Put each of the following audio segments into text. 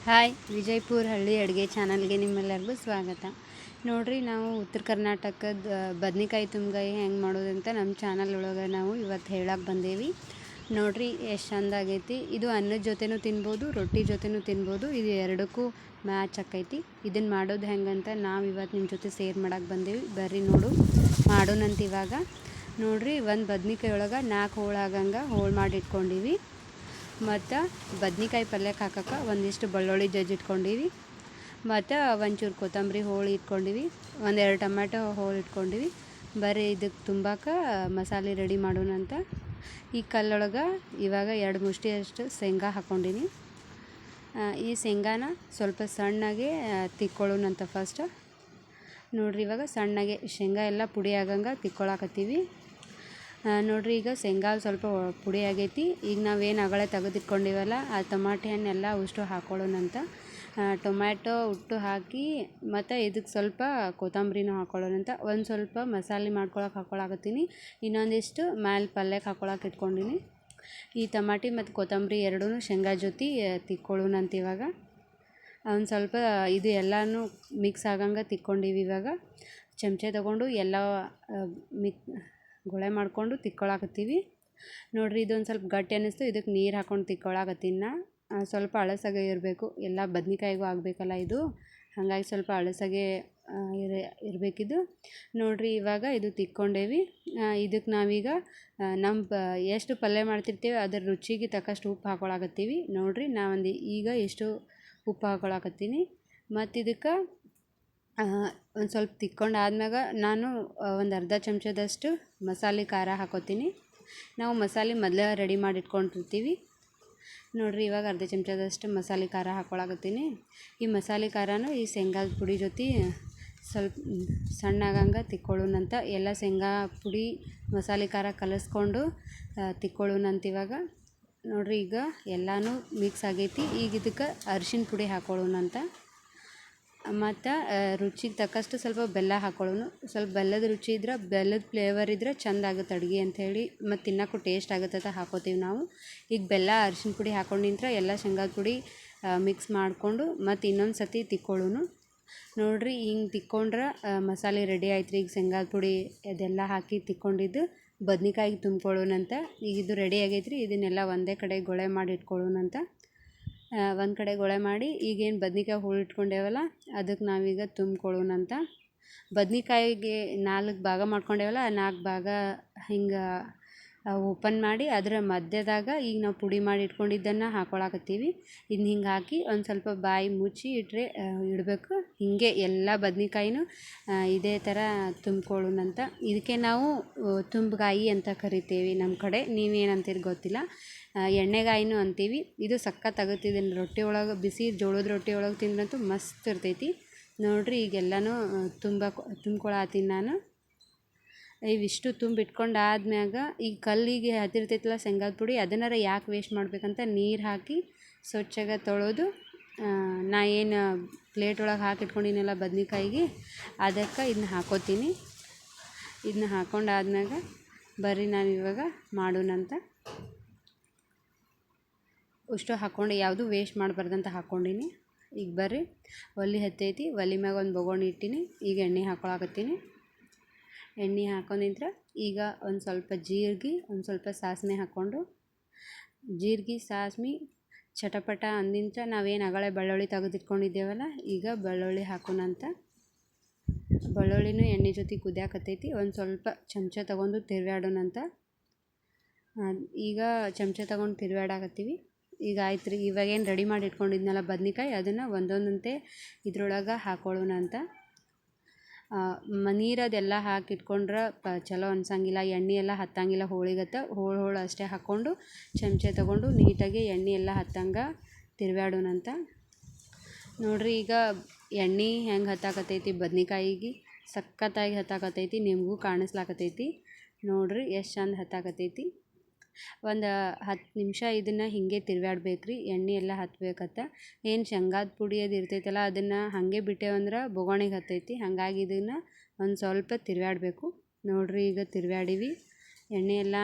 Hi, Vijayapura ಹಳ್ಳಿ ಅಡುಗೆ ಚಾನಲ್ಗೆ ನಿಮ್ಮೆಲ್ಲರಿಗೂ ಸ್ವಾಗತ. ನೋಡಿರಿ, ನಾವು ಉತ್ತರ ಕರ್ನಾಟಕದ ಬದ್ನಿಕಾಯಿ ತುಂಬ್ಗಾಯಿ ಹೆಂಗೆ ಮಾಡೋದಂತ ನಮ್ಮ ಚಾನಲ್ ಒಳಗೆ ನಾವು ಇವತ್ತು ಹೇಳಕ್ಕೆ ಬಂದೇವಿ. ನೋಡಿರಿ ಎಷ್ಟು ಚಂದ ಆಗೈತಿ. ಇದು ಅನ್ನದ ಜೊತೆನೂ ತಿನ್ಬೋದು, ರೊಟ್ಟಿ ಜೊತೆನೂ ತಿನ್ಬೋದು. ಇದು ಎರಡಕ್ಕೂ ಮ್ಯಾಚ್ ಆಕೈತಿ. ಇದನ್ನು ಮಾಡೋದು ಹೆಂಗಂತ ನಾವು ಇವತ್ತು ನಿಮ್ಮ ಜೊತೆ ಶೇರ್ ಮಾಡಕ್ಕೆ ಬಂದೇವಿ. ಬರ್ರಿ ಮಾಡೋಣಂತ. ಇವಾಗ ನೋಡಿರಿ, ಒಂದು ಬದ್ನಿಕಾಯಿ ಒಳಗೆ 4 ಹೋಳು ಆಗಂಗೆ ಹೋಳು ಮಾಡಿ ಇಟ್ಕೊಂಡೀವಿ. ಮತ್ತು ಬದ್ನಿಕಾಯಿ ಪಲ್ಯಕ್ಕೆ ಹಾಕೋಕೆ ಒಂದಿಷ್ಟು ಬೆಳ್ಳುಳ್ಳಿ ಜಜ್ಜಿಟ್ಕೊಂಡೀವಿ. ಮತ್ತು ಒಂಚೂರು ಕೊತ್ತಂಬರಿ ಹೋಳು ಇಟ್ಕೊಂಡೀವಿ. 1-2 ಟೊಮ್ಯಾಟೊ ಹೋಳು ಇಟ್ಕೊಂಡೀವಿ. ಬರೀ ಇದಕ್ಕೆ ತುಂಬಾಕ ಮಸಾಲೆ ರೆಡಿ ಮಾಡೋಣಂತ. ಈ ಕಲ್ಲೊಳಗೆ ಇವಾಗ 2 ಮುಷ್ಟಿಯಷ್ಟು ಶೇಂಗಾ ಹಾಕ್ಕೊಂಡೀನಿ. ಈ ಶೇಂಗಾನ ಸ್ವಲ್ಪ ಸಣ್ಣಗೆ ತಿಕ್ಕೊಳ್ಳೋಣಂತ. ಫಸ್ಟ್ ನೋಡಿರಿ, ಇವಾಗ ಸಣ್ಣಗೆ ಶೇಂಗಾ ಎಲ್ಲ ಪುಡಿ ಆಗಂಗೆ ತಿಕ್ಕೊಳಕತ್ತೀವಿ. ನೋಡಿರಿ, ಈಗ ಶೇಂಗಾ ಸ್ವಲ್ಪ ಪುಡಿ ಆಗೈತಿ. ಈಗ ನಾವೇನು ಅಗಳೆ ತೆಗೆದಿಟ್ಕೊಂಡಿವಲ್ಲ, ಆ ಟೊಮಾಟೆ ಹಣ್ಣೆಲ್ಲ ಉಷ್ಟು ಹಾಕ್ಕೊಳ್ಳೋಣಂತ. ಟೊಮ್ಯಾಟೊ ಉಟ್ಟು ಹಾಕಿ ಮತ್ತು ಇದಕ್ಕೆ ಸ್ವಲ್ಪ ಕೊತ್ತಂಬರಿನೂ ಹಾಕ್ಕೊಳ್ಳೋಣಂತ. ಒಂದು ಸ್ವಲ್ಪ ಮಸಾಲೆ ಹಾಕ್ಕೊಳಕತ್ತೀನಿ. ಇನ್ನೊಂದಿಷ್ಟು ಮ್ಯಾಲೆ ಪಲ್ಯಕ್ಕೆ ಹಾಕ್ಕೊಳಕ್ಕೆ ಇಟ್ಕೊಂಡೀನಿ. ಈ ಟಮಾಟಿ ಮತ್ತು ಕೊತ್ತಂಬರಿ ಎರಡೂ ಶೇಂಗಾ ಜೊತೆ ತಿಕ್ಕೊಳ್ಳೋಣಂತ. ಇವಾಗ ಒಂದು ಸ್ವಲ್ಪ ಇದು ಎಲ್ಲನೂ ಮಿಕ್ಸ್ ಆಗಂಗೆ ತಿಕ್ಕೊಂಡಿವಿ. ಇವಾಗ ಚಮಚೆ ತೊಗೊಂಡು ಎಲ್ಲ ಗೊಳೆ ಮಾಡಿಕೊಂಡು ತಿಕ್ಕೊಳಕತ್ತೀವಿ. ನೋಡಿರಿ, ಇದೊಂದು ಸ್ವಲ್ಪ ಗಟ್ಟಿ ಅನ್ನಿಸ್ತು. ಇದಕ್ಕೆ ನೀರು ಹಾಕ್ಕೊಂಡು ತಿಕ್ಕೊಳಕತ್ತೀನಿ. ಸ್ವಲ್ಪ ಅಳಸಾಗೆ ಇರಬೇಕು, ಎಲ್ಲ ಬದ್ನಿಕಾಯಿಗೂ ಆಗಬೇಕಲ್ಲ ಇದು. ಹಾಗಾಗಿ ಸ್ವಲ್ಪ ಅಳಸಾಗೆ ಇರಬೇಕಿದು. ನೋಡಿರಿ, ಇವಾಗ ಇದು ತಿಕ್ಕೊಂಡೇವಿ. ಇದಕ್ಕೆ ನಾವೀಗ ಎಷ್ಟು ಪಲ್ಯ ಮಾಡ್ತಿರ್ತೀವಿ ಅದರ ರುಚಿಗೆ ತಕ್ಕಷ್ಟು ಉಪ್ಪು ಹಾಕ್ಕೊಳಕತ್ತೀವಿ. ನೋಡಿರಿ, ಈಗ ಎಷ್ಟು ಉಪ್ಪು ಹಾಕ್ಕೊಳಕತ್ತೀನಿ. ಮತ್ತು ಇದಕ್ಕೆ ಒಂದು ಸ್ವಲ್ಪ ತಿಕ್ಕೊಂಡು ಆದ್ಮ್ಯಾಗ ನಾನು ಒಂದು ಅರ್ಧ ಚಮಚದಷ್ಟು ಮಸಾಲೆ ಖಾರ ಹಾಕೋತೀನಿ. ನಾವು ಮಸಾಲೆ ಮೊದಲೇ ರೆಡಿ ಮಾಡಿ ಇಟ್ಕೊಂಡಿರ್ತೀವಿ. ನೋಡಿರಿ, ಇವಾಗ ಅರ್ಧ ಚಮಚದಷ್ಟು ಮಸಾಲೆ ಖಾರ ಹಾಕ್ಕೊಳಕತ್ತೀನಿ. ಈ ಮಸಾಲೆ ಖಾರನೂ ಈ ಶೇಂಗಾದ ಪುಡಿ ಜೊತೆ ಸ್ವಲ್ಪ ಸಣ್ಣಾಗಂಗೆ ತಿಕ್ಕೊಳ್ಳೋಣಂತ. ಎಲ್ಲ ಶೇಂಗಾ ಪುಡಿ ಮಸಾಲೆ ಖಾರ ಕಲಿಸ್ಕೊಂಡು ತಿಕ್ಕೊಳ್ಳೋಣಂತ. ಇವಾಗ ನೋಡಿರಿ, ಈಗ ಎಲ್ಲನೂ ಮಿಕ್ಸ್ ಆಗೈತಿ. ಈಗ ಇದಕ್ಕೆ ಅರಿಶಿನ ಪುಡಿ ಹಾಕ್ಕೊಳ್ಳೋಣಂತ. ಮತ್ತು ರುಚಿಗೆ ತಕ್ಕಷ್ಟು ಸ್ವಲ್ಪ ಬೆಲ್ಲ ಹಾಕ್ಕೊಳ್ಳೋಣ. ಸ್ವಲ್ಪ ಬೆಲ್ಲದ ರುಚಿ ಇದ್ರೆ, ಬೆಲ್ಲದ ಫ್ಲೇವರ್ ಇದ್ರೆ ಚೆಂದ ಆಗುತ್ತೆ ಅಡುಗೆ ಅಂಥೇಳಿ, ಮತ್ತು ತಿನ್ನೋಕ್ಕೂ ಟೇಸ್ಟ್ ಆಗುತ್ತೆ ಅಂತ ಹಾಕೋತೀವಿ ನಾವು. ಈಗ ಬೆಲ್ಲ ಅರಿಶಿನ ಪುಡಿ ಹಾಕ್ಕೊಂಡಿಂತ್ರ ಎಲ್ಲ ಶೇಂಗಾದ ಪುಡಿ ಮಿಕ್ಸ್ ಮಾಡಿಕೊಂಡು ಮತ್ತು ಇನ್ನೊಂದು ಸತಿ ತಿಕ್ಕೊಳ್ಳೋಣ. ನೋಡಿರಿ, ಹಿಂಗೆ ತಿಕ್ಕೊಂಡ್ರೆ ಮಸಾಲೆ ರೆಡಿ ಆಯ್ತು ರೀ. ಈಗ ಶೇಂಗಾದ ಪುಡಿ ಅದೆಲ್ಲ ಹಾಕಿ ತಿಕ್ಕೊಂಡಿದ್ದು ಬದ್ನಿಕಾಯಿಗೆ ತುಂಬ್ಕೊಳ್ಳೋಣಂತ. ಈಗ ಇದು ರೆಡಿ ಆಗೈತೆ ರೀ. ಇದನ್ನೆಲ್ಲ ಒಂದೇ ಕಡೆ ಗೊಳೆ ಮಾಡಿ ಇಟ್ಕೊಳ್ಳೋಣಂತ. ಒಂದು ಕಡೆ ಗೊಳೆ ಮಾಡಿ ಈಗೇನು ಬದ್ನಿಕಾಯಿ ಹೋಳು ಇಟ್ಕೊಂಡೇವಲ್ಲ ಅದಕ್ಕೆ ನಾವೀಗ ತುಂಬ್ಕೊಳ್ಳೋಣಂತ. ಬದ್ನಿಕಾಯಿಗೆ 4 ಭಾಗ ಮಾಡ್ಕೊಂಡೇವಲ್ಲ, ಆ 4 ಭಾಗ ಹಿಂಗೆ ಓಪನ್ ಮಾಡಿ ಅದರ ಮಧ್ಯದಾಗ ಈಗ ನಾವು ಪುಡಿ ಮಾಡಿ ಇಟ್ಕೊಂಡಿದ್ದನ್ನು ಹಾಕ್ಕೊಳಕತ್ತೀವಿ. ಇದನ್ನ ಹಿಂಗೆ ಹಾಕಿ ಒಂದು ಸ್ವಲ್ಪ ಬಾಯಿ ಮುಚ್ಚಿ ಇಡಬೇಕು. ಹೀಗೆ ಎಲ್ಲ ಬದ್ನಿಕಾಯಿನೂ ಇದೇ ಥರ ತುಂಬ್ಕೊಳ್ಳೋಣಂತ. ಇದಕ್ಕೆ ನಾವು ತುಂಬ್ಗಾಯಿ ಅಂತ ಕರಿತೇವೆ ನಮ್ಮ ಕಡೆ. ನೀವೇನಂತೀರಿ ಗೊತ್ತಿಲ್ಲ. ಎಣ್ಣೆಗಾಯಿನೂ ಅಂತೀವಿ. ಇದು ಸಖತ್ತಾಗುತ್ತಿದೆ. ರೊಟ್ಟಿ ಒಳಗೆ, ಬಿಸಿ ಜೋಳದ ರೊಟ್ಟಿ ಒಳಗೆ ತಿಂದ್ರಂತೂ ಮಸ್ತ್ ಇರ್ತೈತಿ. ನೋಡಿರಿ, ಈಗೆಲ್ಲನೂ ತುಂಬ್ಕೊಳತ್ತೀನಿ ನಾನು. ಇವಿಷ್ಟು ತುಂಬಿಟ್ಕೊಂಡು ಆದ್ಮ್ಯಾಗ ಈಗ ಕಲ್ಲಿಗೆ ಹತ್ತಿರ್ತೈತಲ್ಲ ಶೇಂಗಾದ ಪುಡಿ, ಅದನ್ನಾರ ಯಾಕೆ ವೇಸ್ಟ್ ಮಾಡ್ಬೇಕಂತ ನೀರು ಹಾಕಿ ಸ್ವಚ್ಛಗೆ ತೊಳೆದು ನಾ ಏನು ಪ್ಲೇಟ್ ಒಳಗೆ ಹಾಕಿಟ್ಕೊಂಡಿನಲ್ಲ ಬದ್ನಿಕಾಯಿಗೆ, ಅದಕ್ಕೆ ಇದನ್ನ ಹಾಕೋತೀನಿ. ಇದನ್ನ ಹಾಕ್ಕೊಂಡು ಆದ್ಮ್ಯಾಗ ಬರ್ರಿ ನಾವು ಇವಾಗ ಮಾಡೋಣಂತ. ಅಷ್ಟು ಹಾಕ್ಕೊಂಡು ಯಾವುದು ವೇಸ್ಟ್ ಮಾಡಬಾರ್ದಂತ ಹಾಕ್ಕೊಂಡೀನಿ. ಈಗ ಬರ್ರಿ, ಒಲೆ ಹತ್ತೈತಿ. ಒಲೆ ಮ್ಯಾಗ ಒಂದು ಬೊಗಣಿ ಇಟ್ಟೀನಿ. ಈಗ ಎಣ್ಣೆ ಹಾಕ್ಕೊಳಕತ್ತೀನಿ. ಎಣ್ಣೆ ಹಾಕೊಂಡಿದ್ರೆ ಈಗ ಒಂದು ಸ್ವಲ್ಪ ಜೀರಿಗೆ, ಒಂದು ಸ್ವಲ್ಪ ಸಾಸಿವೆ ಹಾಕ್ಕೊಂಡು, ಜೀರಿಗೆ ಸಾಸಿವೆ ಚಟಪಟ ಅಂದಿಂತ್ರ ನಾವೇನು ಅಗಳೆ ಬೆಳ್ಳುಳ್ಳಿ ತೆಗೆದಿಟ್ಕೊಂಡಿದ್ದೇವಲ್ಲ, ಈಗ ಬೆಳ್ಳುಳ್ಳಿ ಹಾಕೋಣಂತ. ಬೆಳ್ಳುಳ್ಳಿನೂ ಎಣ್ಣೆ ಜೊತೆ ಕುದಿಯಾಕತ್ತೈತಿ. ಒಂದು ಸ್ವಲ್ಪ ಚಮಚ ತೊಗೊಂಡು ತಿರುವಾಡೋಣಂತ. ಈಗ ಚಮಚ ತೊಗೊಂಡು ತಿರುವಾಡಕತ್ತೀವಿ. ಈಗ ಆಯ್ತು ರೀ. ಇವಾಗೇನು ರೆಡಿ ಮಾಡಿ ಇಟ್ಕೊಂಡಿದ್ನಲ್ಲ ಬದ್ನಿಕಾಯಿ, ಅದನ್ನು ಒಂದೊಂದಂತೆ ಇದ್ರೊಳಗೆ ಹಾಕ್ಕೊಳ್ಳೋಣಂತ. ನೀರದೆಲ್ಲ ಹಾಕಿಟ್ಕೊಂಡ್ರೆ ಚಲೋ ಅನ್ಸಂಗಿಲ್ಲ, ಎಣ್ಣೆ ಎಲ್ಲ ಹತ್ತಂಗಿಲ್ಲ ಹೋಳಿಗತ್ತ. ಹೋಳು ಅಷ್ಟೇ ಹಾಕ್ಕೊಂಡು ಚಮಚೆ ತೊಗೊಂಡು ನೀಟಾಗಿ ಎಣ್ಣೆ ಎಲ್ಲ ಹತ್ತಂಗೆ ತಿರುವಾಡೋಣಂತ. ನೋಡಿರಿ, ಈಗ ಎಣ್ಣೆ ಹೆಂಗೆ ಹತ್ತಾಕತ್ತೈತಿ ಬದ್ನಿಕಾಯಿಗೆ, ಸಖತ್ತಾಗಿ ಹತ್ತಾಕತ್ತೈತಿ. ನಿಮಗೂ ಕಾಣಿಸ್ಲಾಕತ್ತೈತಿ. ನೋಡಿರಿ ಎಷ್ಟು ಚಂದ ಹತ್ತಾಕತ್ತೈತಿ. ಒಂದು 10 ನಿಮಿಷ ಇದನ್ನು ಹೀಗೆ ತಿರುವಾಡ್ಬೇಕು ರೀ. ಎಣ್ಣೆ ಎಲ್ಲ ಹತ್ಬೇಕತ್ತ. ಏನು ಶೇಂಗಾದ ಪುಡಿ ಅದು ಇರ್ತೈತಲ್ಲ, ಅದನ್ನು ಹಾಗೆ ಬಿಟ್ಟೇವಂದ್ರೆ ಬೊಗಣಿಗೆ ಹತ್ತೈತಿ. ಹಾಗಾಗಿ ಇದನ್ನು ಒಂದು ಸ್ವಲ್ಪ ತಿರುವಾಡಬೇಕು. ನೋಡಿರಿ, ಈಗ ತಿರುವಾಡೀವಿ. ಎಣ್ಣೆ ಎಲ್ಲ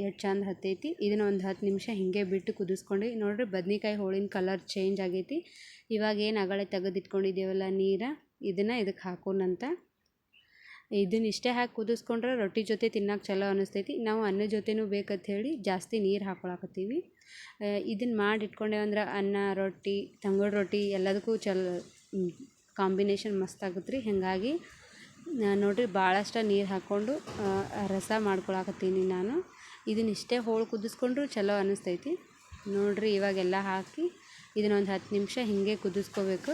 ಎಷ್ಟು ಚಂದ ಹತ್ತೈತಿ. ಇದನ್ನ ಒಂದು 10 ನಿಮಿಷ ಹಿಂಗೆ ಬಿಟ್ಟು ಕುದಿಸ್ಕೊಂಡು ನೋಡಿರಿ ಬದ್ನಿಕಾಯಿ ಹೋಳಿನ ಕಲರ್ ಚೇಂಜ್ ಆಗೈತಿ. ಇವಾಗ ಏನು ಅಗಳೆ ತೆಗೆದಿಟ್ಕೊಂಡಿದ್ದೇವಲ್ಲ ನೀರು, ಇದನ್ನು ಇದಕ್ಕೆ ಹಾಕೋಣಂತ. ಇದನ್ನ ಇಷ್ಟೇ ಹಾಕಿ ಕುದಿಸ್ಕೊಂಡ್ರೆ ರೊಟ್ಟಿ ಜೊತೆ ತಿನ್ನೋಕೆ ಚಲೋ ಅನ್ನಿಸ್ತೈತಿ. ನಾವು ಅನ್ನ ಜೊತೆನೂ ಬೇಕಂತ ಹೇಳಿ ಜಾಸ್ತಿ ನೀರು ಹಾಕೊಳಕತ್ತೀವಿ. ಇದನ್ನು ಮಾಡಿ ಇಟ್ಕೊಂಡೇವಂದ್ರೆ ಅನ್ನ, ರೊಟ್ಟಿ, ತಂಗಳು ರೊಟ್ಟಿ ಎಲ್ಲದಕ್ಕೂ ಕಾಂಬಿನೇಷನ್ ಮಸ್ತ್ ಆಗುತ್ತೆ ರೀ. ಹಾಗಾಗಿ ನೋಡಿರಿ ಭಾಳಷ್ಟು ನೀರು ಹಾಕ್ಕೊಂಡು ರಸ ಮಾಡ್ಕೊಳಕತ್ತೀನಿ ನಾನು. ಇದನ್ನ ಇಷ್ಟೇ ಹೋಳು ಕುದಿಸ್ಕೊಂಡ್ರು ಚಲೋ ಅನ್ನಿಸ್ತೈತಿ. ನೋಡಿರಿ ಇವಾಗೆಲ್ಲ ಹಾಕಿ ಇದನ್ನೊಂದು 10 ನಿಮಿಷ ಹಿಂಗೆ ಕುದಿಸ್ಕೋಬೇಕು.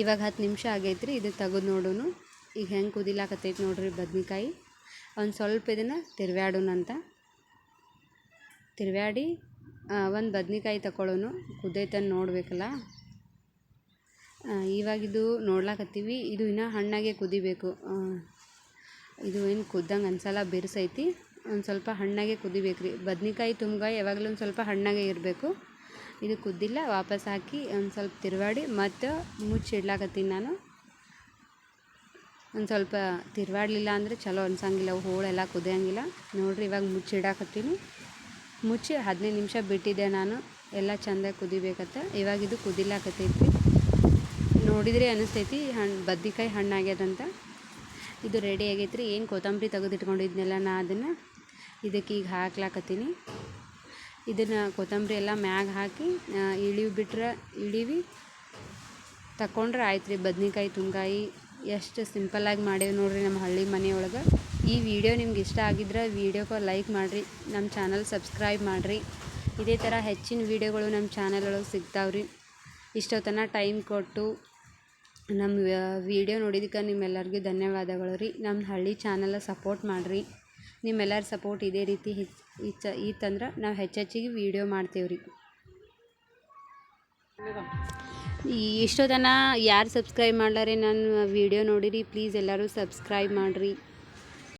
ಇವಾಗ 10 ನಿಮಿಷ ಆಗೈತ್ರಿ. ಇದು ತೆಗೆದು ನೋಡೋಣ ಈಗ ಹೆಂಗೆ ಕುದಿಲಾಕತ್ತೈತಿ ನೋಡಿರಿ ಬದ್ನಿಕಾಯಿ. ಒಂದು ಸ್ವಲ್ಪ ಇದನ್ನು ತಿರ್ವ್ಯಾಡೋಣಂತ. ತಿರ್ವ್ಯಾಡಿ ಒಂದು ಬದ್ನಿಕಾಯಿ ತಗೊಳ್ಳೋನು ಕುದೈತನ್ನು ನೋಡಬೇಕಲ್ಲ. ಇವಾಗಿದು ನೋಡ್ಲಾಕತ್ತೀವಿ. ಇದು ಇನ್ನೂ ಹಣ್ಣಾಗೆ ಕುದಿಬೇಕು. ಇದು ಏನು ಕುದ್ದಂಗೆ ಅನ್ಸಲ್ಲ, ಬಿರ್ಸೈತಿ. ಒಂದು ಸ್ವಲ್ಪ ಹಣ್ಣಾಗೆ ಕುದಿಬೇಕು ರೀ. ಬದ್ನಿಕಾಯಿ ತುಂಬ್ಗಾಯಿ ಯಾವಾಗಲೂ ಒಂದು ಸ್ವಲ್ಪ ಹಣ್ಣಾಗೆ ಇರಬೇಕು. ಇದು ಕುದ್ದಿಲ್ಲ. ವಾಪಸ್ ಹಾಕಿ ಒಂದು ಸ್ವಲ್ಪ ತಿರ್ವಾಡಿ ಮತ್ತು ಮುಚ್ಚಿಡ್ಲಾಕತ್ತೀನಿ ನಾನು. ಒಂದು ಸ್ವಲ್ಪ ತಿರ್ವಾಡಲಿಲ್ಲ ಅಂದರೆ ಚಲೋ ಅನ್ಸಂಗಿಲ್ಲ, ಹೋಳೆಲ್ಲ ಕುದಿಯಂಗಿಲ್ಲ. ನೋಡಿರಿ ಇವಾಗ ಮುಚ್ಚಿಡಾಕತ್ತೀನಿ. ಮುಚ್ಚಿ 15 ನಿಮಿಷ ಬಿಟ್ಟಿದ್ದೆ ನಾನು, ಎಲ್ಲ ಚೆಂದಾಗಿ ಕುದಿಬೇಕತ್ತ. ಇವಾಗ ಇದು ಕುದಿಲಾಕತ್ತೈತಿ. ನೋಡಿದರೆ ಅನ್ನಿಸ್ತೈತಿ ಬದ್ನಿಕಾಯಿ ಹಣ್ಣಾಗ್ಯದಂತ. ಇದು ರೆಡಿ ಆಗೈತ್ರಿ. ಏನು ಕೊತ್ತಂಬರಿ ತೆಗೆದಿಟ್ಕೊಂಡಿದ್ನೆಲ್ಲ ನಾ ಅದನ್ನು ಇದಕ್ಕೆ ಈಗ ಹಾಕ್ಲಾಕತ್ತೀನಿ. ಇದನ್ನು ಕೊತ್ತಂಬರಿ ಎಲ್ಲ ಮ್ಯಾಗ ಹಾಕಿ ಇಳಿವಿ ತಗೊಂಡ್ರೆ ಆಯ್ತು ರೀ ಬದ್ನಿಕಾಯಿ ತುಂಬ್ಗಾಯಿ. ಎಷ್ಟು ಸಿಂಪಲ್ಲಾಗಿ ಮಾಡೇವಿ ನೋಡಿರಿ ನಮ್ಮ ಹಳ್ಳಿ ಮನೆಯೊಳಗೆ. ಈ ವಿಡಿಯೋ ನಿಮ್ಗೆ ಇಷ್ಟ ಆಗಿದ್ರೆ ವಿಡಿಯೋಗೆ ಲೈಕ್ ಮಾಡಿರಿ, ನಮ್ಮ ಚಾನಲ್ ಸಬ್ಸ್ಕ್ರೈಬ್ ಮಾಡಿರಿ. ಇದೇ ಥರ ಹೆಚ್ಚಿನ ವೀಡಿಯೋಗಳು ನಮ್ಮ ಚಾನಲ್ ಒಳಗೆ ಸಿಗ್ತಾವ್ರಿ. ಇಷ್ಟೊತ್ತನ ಟೈಮ್ ಕೊಟ್ಟು ನಮ್ಮ ವಿಡಿಯೋ ನೋಡಿದ್ದಕ್ಕೆ ನಿಮ್ಮೆಲ್ಲರಿಗೂ ಧನ್ಯವಾದಗಳು ರೀ. ನಮ್ಮ ಹಳ್ಳಿ ಚಾನಲ್ ಸಪೋರ್ಟ್ ಮಾಡಿರಿ. ನಿಮ್ಮೆಲ್ಲರ ಸಪೋರ್ಟ್ ಇದೇ ರೀತಿ ಇತ್ತಂದ್ರೆ ನಾವು ಹೆಚ್ಚಿಗೆ ವೀಡಿಯೋ ಮಾಡ್ತೇವೆ ರೀ. ಇಷ್ಟೊತ್ತನ ಯಾರು ಸಬ್ಸ್ಕ್ರೈಬ್ ಮಾಡ್ಲಾರೆ ನನ್ನ ವಿಡಿಯೋ ನೋಡಿರಿ, ಪ್ಲೀಸ್ ಎಲ್ಲರೂ ಸಬ್ಸ್ಕ್ರೈಬ್ ಮಾಡಿರಿ.